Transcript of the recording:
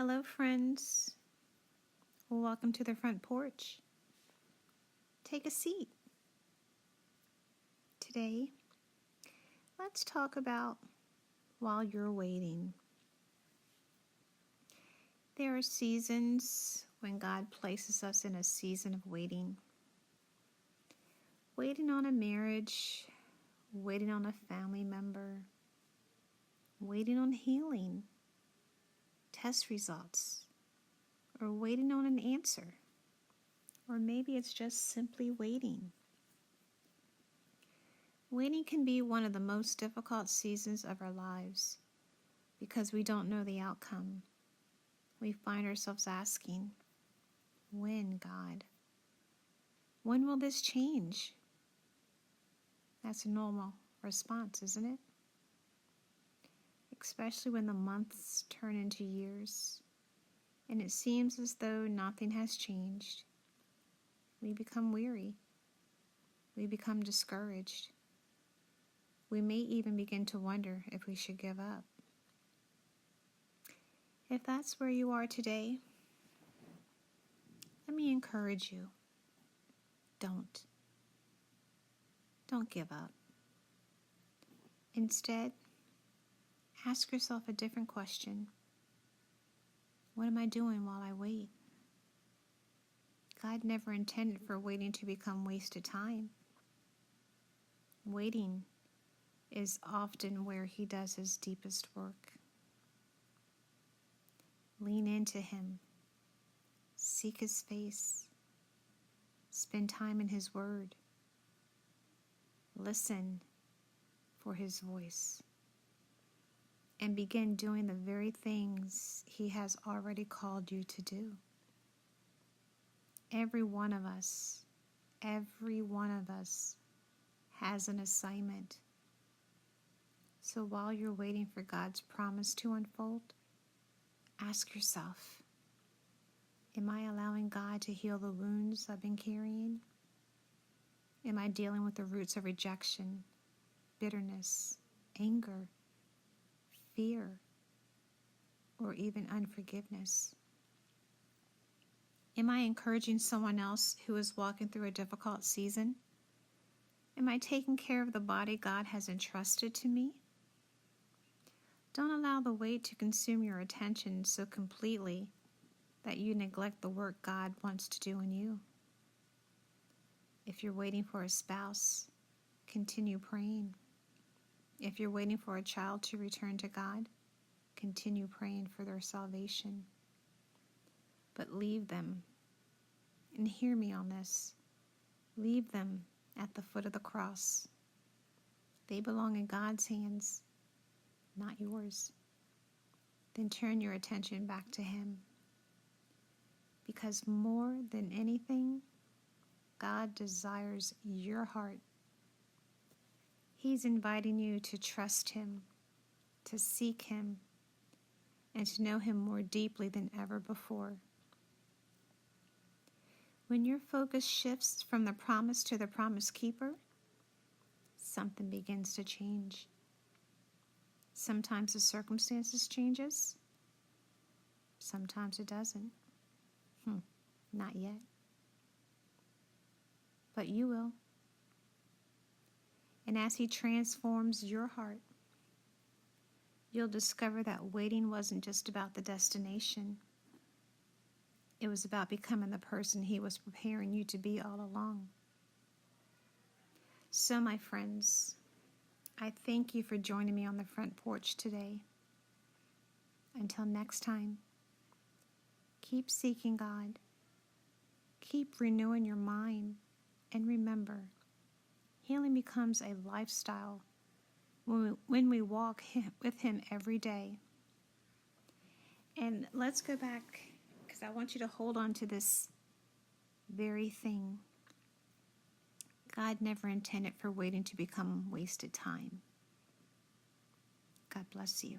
Hello, friends. Welcome to the front porch. Take a seat. Today, let's talk about while you're waiting. There are seasons when God places us in a season of waiting. Waiting on a marriage, waiting on a family member, waiting on healing, test results, or waiting on an answer. Or maybe it's just simply waiting. Waiting can be one of the most difficult seasons of our lives because we don't know the outcome. We find ourselves asking, when, God? When will this change? That's a normal response, isn't it? Especially when the months turn into years and it seems as though nothing has changed. We become weary. We become discouraged. We may even begin to wonder if we should give up. If that's where you are today, let me encourage you. Don't give up. Instead, ask yourself a different question. What am I doing while I wait? God never intended for waiting to become wasted time. Waiting is often where He does His deepest work. Lean into Him. Seek His face. Spend time in His Word. Listen for His voice. And begin doing the very things He has already called you to do. Every one of us has an assignment. So while you're waiting for God's promise to unfold, ask yourself, am I allowing God to heal the wounds I've been carrying? Am I dealing with the roots of rejection, bitterness, anger, fear, or even unforgiveness? Am I encouraging someone else who is walking through a difficult season? Am I taking care of the body God has entrusted to me? Don't allow the weight to consume your attention so completely that you neglect the work God wants to do in you. If you're waiting for a spouse, continue praying. If you're waiting for a child to return to God, continue praying for their salvation. But leave them, and hear me on this, leave them at the foot of the cross. They belong in God's hands, not yours. Then turn your attention back to Him. Because more than anything, God desires your heart. He's inviting you to trust Him, to seek Him, and to know Him more deeply than ever before. When your focus shifts from the promise to the promise keeper, something begins to change. Sometimes the circumstances changes. Sometimes it doesn't. Not yet. But you will. And as He transforms your heart, you'll discover that waiting wasn't just about the destination. It was about becoming the person He was preparing you to be all along. So, my friends, I thank you for joining me on the front porch today. Until next time, keep seeking God. Keep renewing your mind. And remember, healing becomes a lifestyle when we walk with Him every day. And let's go back, because I want you to hold on to this very thing. God never intended for waiting to become wasted time. God bless you.